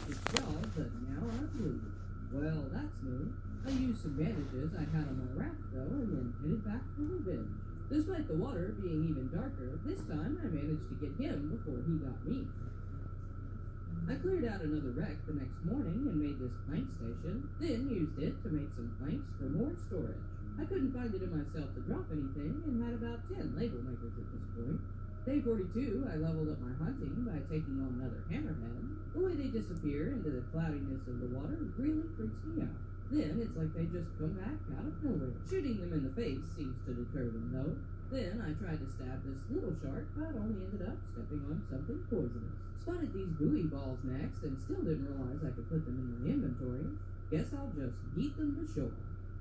its jaws, but now I'm bleeding. Well, that's new. I used some bandages I had on my raft, though, and then headed back for revenge. Despite the water being even darker, this time I managed to get him before he got me. I cleared out another wreck the next morning and made this plank station, then used it to make some planks for more storage. I couldn't find it in myself to drop anything and had about 10 label makers at this point. Day 42, I leveled up my hunting by taking on another hammerhead. The way they disappear into the cloudiness of the water really freaks me out. Then it's like they just come back out of nowhere. Shooting them in the face seems to deter them, though. Then I tried to stab this little shark, but only ended up stepping on something poisonous. Spotted these buoy balls next and still didn't realize I could put them in my inventory. Guess I'll just yeet them to shore.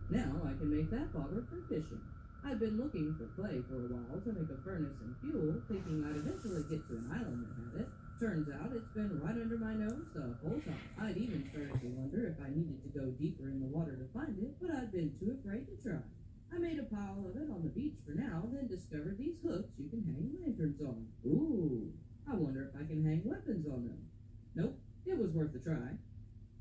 Now I can make that bobber for fishing. I've been looking for clay for a while to make a furnace and fuel, thinking I'd eventually get to an island that had it. Turns out it's been right under my nose the whole time. I'd even started to wonder if I needed to go deeper in the water to find it, but I'd been too afraid to try. I made a pile of it on the beach for now, then discovered these hooks you can hang lanterns on. Ooh, I wonder if I can hang weapons on them. Nope, it was worth a try.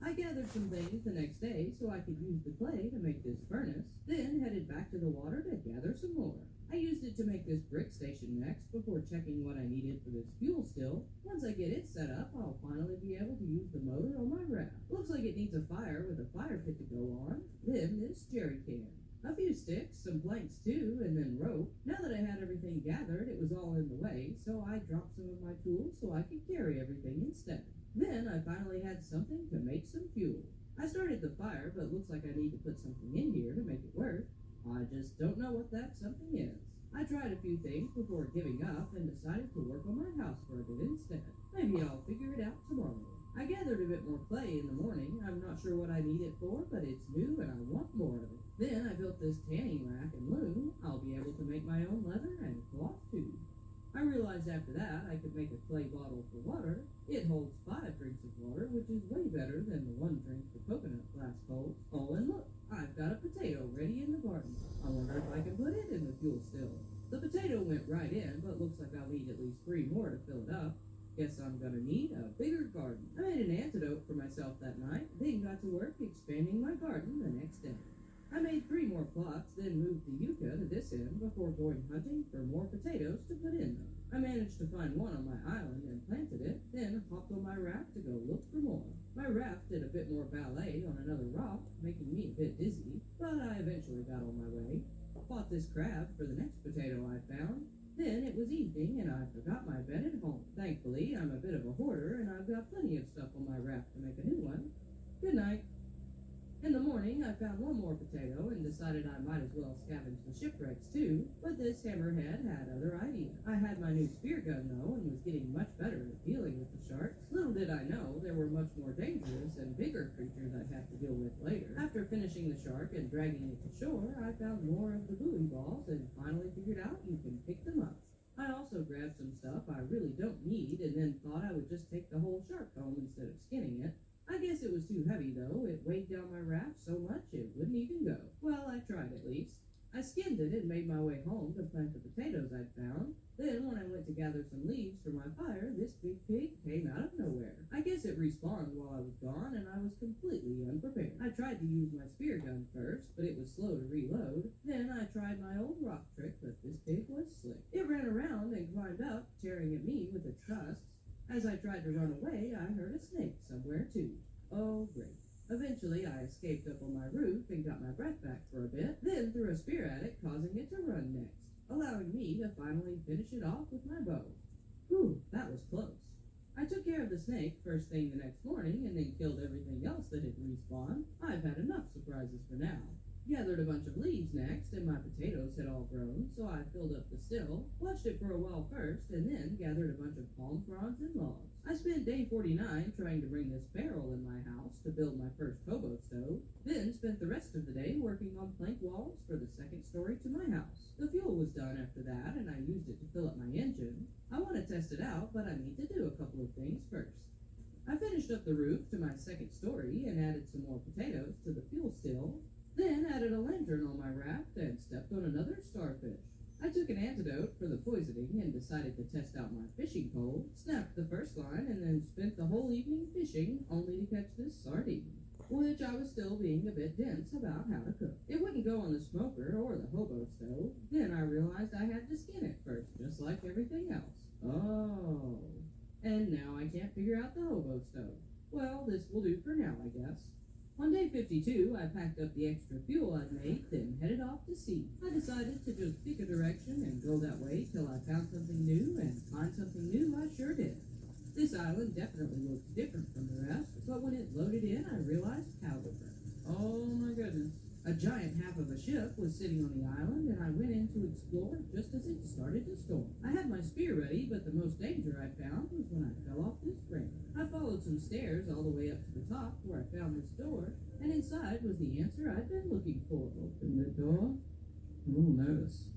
I gathered some things the next day so I could use the clay to make this furnace, then headed back to the water to gather some more. I used it to make this brick station next before checking what I needed for this fuel still. Once I get it set up, I'll finally be able to use the motor on my raft. Looks like it needs a fire with a fire pit to go on, then this jerry can. A few sticks, some planks too, and then rope. Now that I had everything gathered, it was all in the way, so I dropped some of my tools so I could carry everything instead. Then I finally had something to make some fuel. I started the fire, but looks like I need to put something in here to make it work. I just don't know what that something is. I tried a few things before giving up and decided to work on my house for a bit instead. Maybe I'll figure it out tomorrow. I gathered a bit more clay in the morning. I'm not sure what I need it for, but it's new and I want more of it. Then I built this tanning rack and loom. I'll be able to make my own leather and cloth too. I realized after that I could make a clay bottle for water. It holds 5 drinks of water, which is way better than the 1 drink the coconut flask holds. Oh, and look, I've got a potato ready in the garden. I wonder if I can put it in the fuel still. The potato went right in, but looks like I'll need at least 3 more to fill it up. Guess I'm gonna need a bigger garden. I made an antidote for myself that night, then got to work expanding my garden the next day. I made 3 more plots, then moved the yucca to this end before going hunting for more potatoes to put in them. I managed to find one on my island and planted it, then hopped on my raft to go look for more. My raft did a bit more ballet on another rock, making me a bit dizzy, but I eventually got on my way. Fought this crab for the next potato I found. Then it was evening and I forgot my bed at home. Thankfully, I'm a bit of a hoarder and I've got plenty of stuff on my raft to make a new one. Good night. In the morning, I found 1 more potato and decided I might as well scavenge the shipwrecks too, but this hammerhead had other ideas. I had my new spear gun though and was getting much better at dealing with the sharks. Little did I know there were much more dangerous and bigger creatures I'd have to deal with later. After finishing the shark and dragging it to shore, I found more of the buoy balls and finally figured out you can pick them up. I also grabbed some stuff I really don't need and then thought I would just take the whole shark home instead of skinning it. I guess it was too heavy, though. It weighed down my raft so much it wouldn't even go. Well, I tried at least. I skinned it and made my way home to plant the potatoes I'd found. Then, when I went to gather some leaves for my fire, this big pig came out of nowhere. I guess it respawned while I was gone, and I was completely unprepared. I tried to use my spear gun first, but it was slow to reload. Then I tried my old rock trick, but this pig was slick. It ran around and climbed up, tearing at me with its tusks. As I tried to run away, I heard a snake somewhere too. Oh, great. Eventually, I escaped up on my roof and got my breath back for a bit, then threw a spear at it, causing it to run next, allowing me to finally finish it off with my bow. Whew, that was close. I took care of the snake first thing the next morning and then killed everything else that had respawned. I've had enough surprises for now. Gathered a bunch of leaves next, and my potatoes had all grown, so I filled up the still, watched it for a while first, and then gathered a bunch of palm fronds and logs. I spent day 49 trying to bring this barrel in my house to build my first hobo stove, then spent the rest of the day working on plank walls for the second story to my house. The fuel was done after that, and I used it to fill up my engine. I want to test it out, but I need to do a couple of things first. I finished up the roof to my second story and added some more potatoes to the fuel still, then added a lantern on my raft and stepped on another starfish. I took an antidote for the poisoning and decided to test out my fishing pole, snapped the first line, and then spent the whole evening fishing only to catch this sardine, which I was still being a bit dense about how to cook. It wouldn't go on the smoker or the hobo stove. Then I realized I had to skin it first, just like everything else. Oh. And now I can't figure out the hobo stove. Well, this will do for now, I guess. On day 52, I packed up the extra fuel I'd made, then headed off to sea. I decided to just pick a direction and go that way till I found something new, and find something new I sure did. This island definitely looked different from the rest, but when it loaded in, I realized how different. Oh my goodness. A giant half of a ship was sitting on the island, and I went in to explore just as it started to storm. I had my spear ready, but the most danger I found was when I fell off this ramp. I followed some stairs all the way up to the top where I found this door, and inside was the answer I'd been looking for. Open the door. Oh, notice.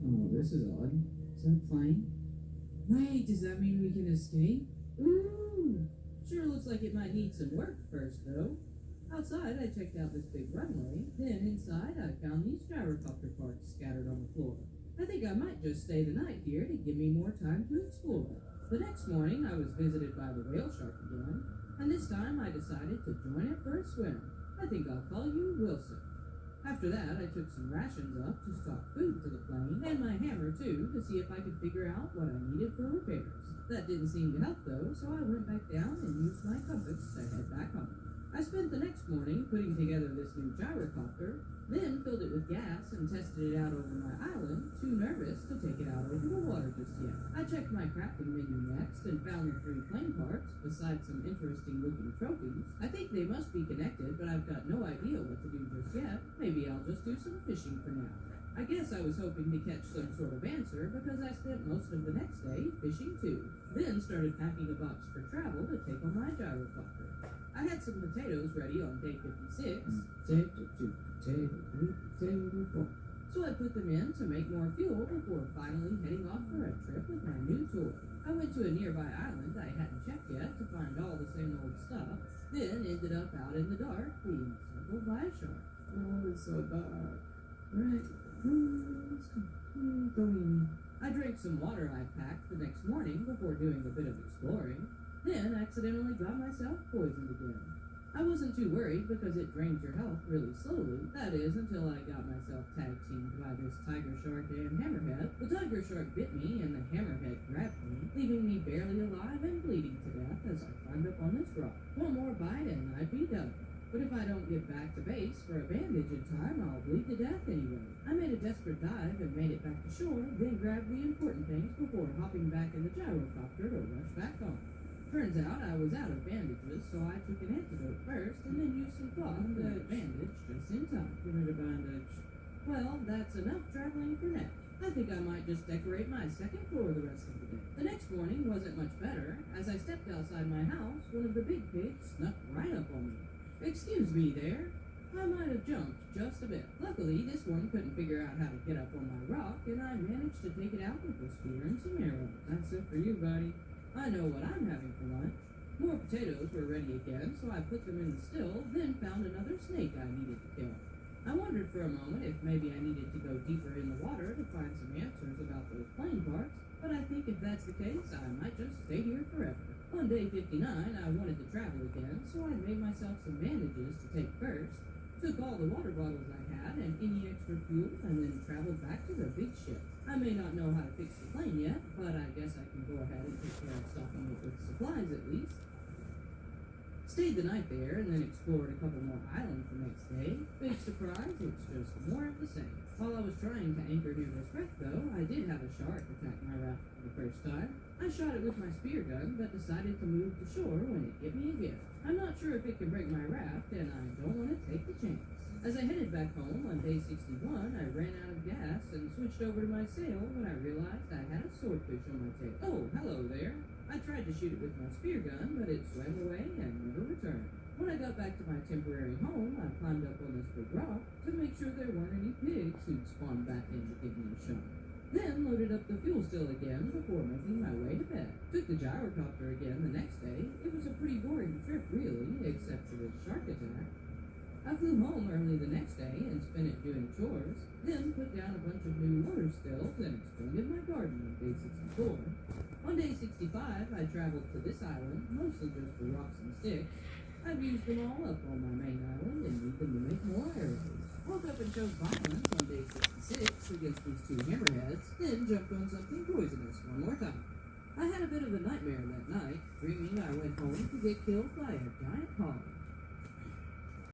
Oh, this is odd. Is that a plane? Wait, does that mean we can escape? Ooh! Sure looks like it might need some work first, though. Outside, I checked out this big runway. Then inside, I found these gyrocopter parts scattered on the floor. I think I might just stay the night here to give me more time to explore. The next morning, I was visited by the whale shark again, and this time I decided to join it for a swim. I think I'll call you Wilson. After that, I took some rations up to stock food for the plane, and my hammer, too, to see if I could figure out what I needed for repairs. That didn't seem to help, though, so I went back down and used my compass to head back home. I spent the next morning putting together this new gyrocopter, then filled it with gas and tested it out over my island, too nervous to take it out over the water just yet. I checked my crafting menu next and found the 3 plane parts, besides some interesting looking trophies. I think they must be connected, but I've got no idea what to do just yet. Maybe I'll just do some fishing for now. I guess I was hoping to catch some sort of answer because I spent most of the next day fishing too. Then started packing a box for travel to take on my gyrocopter. I had some potatoes ready on day 56. Potato. So I put them in to make more fuel before finally heading off for a trip with my new toy. I went to a nearby island I hadn't checked yet to find all the same old stuff, then ended up out in the dark being circled by a shark. Oh, it's so dark. Right. Let's go. I drank some water I packed the next morning before doing a bit of exploring, then accidentally got myself poisoned again. I wasn't too worried because it drains your health really slowly. That is, until I got myself tag-teamed by this tiger shark and hammerhead. The tiger shark bit me and the hammerhead grabbed me, leaving me barely alive and bleeding to death as I climbed up on this rock. One more bite and I'd be done. But if I don't get back to base for a bandage in time, I'll bleed to death anyway. I made a desperate dive and made it back to shore, then grabbed the important things before hopping back in the gyrocopter to rush back home. Turns out I was out of bandages, so I took an antidote first and then used some cloth to bandage just in time. Give me the bandage. Well, that's enough traveling for now. I think I might just decorate my second floor the rest of the day. The next morning wasn't much better. As I stepped outside my house, one of the big pigs snuck right up on me. Excuse me there. I might have jumped just a bit. Luckily, this one couldn't figure out how to get up on my rock, and I managed to take it out with a spear and some arrows. That's it for you, buddy. I know what I'm having for lunch. More potatoes were ready again, so I put them in the still, then found another snake I needed to kill. I wondered for a moment if maybe I needed to go deeper in the water to find some answers about those plane parts, but I think if that's the case, I might just stay here forever. On day 59, I wanted to travel again, so I made myself some bandages to take first, took all the water bottles I had and any extra fuel, and then traveled back to the big ship. I may not know how to fix the plane yet, but I guess I can go ahead and take care of stocking it with supplies at least. Stayed the night there, and then explored a couple more islands the next day. Big surprise, it's just more of the same. While I was trying to anchor near this wreck, though, I did have a shark attack my raft for the first time. I shot it with my spear gun, but decided to move to shore when it hit me again. I'm not sure if it can break my raft, and I don't want to take the chance. As I headed back home on day 61, I ran out of gas and switched over to my sail when I realized I had a swordfish on my tail. Oh, hello there. I tried to shoot it with my spear gun, but it swam away and never returned. When I got back to my temporary home, I climbed up on this big rock to make sure there weren't any pigs who'd spawned back in to give me a shot. Then loaded up the fuel still again before making my way to bed. Took the gyrocopter again the next day. It was a pretty boring trip, really, except for the shark attack. I flew home early the next day and spent it doing chores, then put down a bunch of new water stills and expanded my garden on day 64. On day 65, I traveled to this island, mostly just for rocks and sticks. I've used them all up on my main island and need them to make more arrows. Woke up and chose violence on day 66 against these two hammerheads, then jumped on something poisonous one more time. I had a bit of a nightmare that night, dreaming I went home to get killed by a giant hog.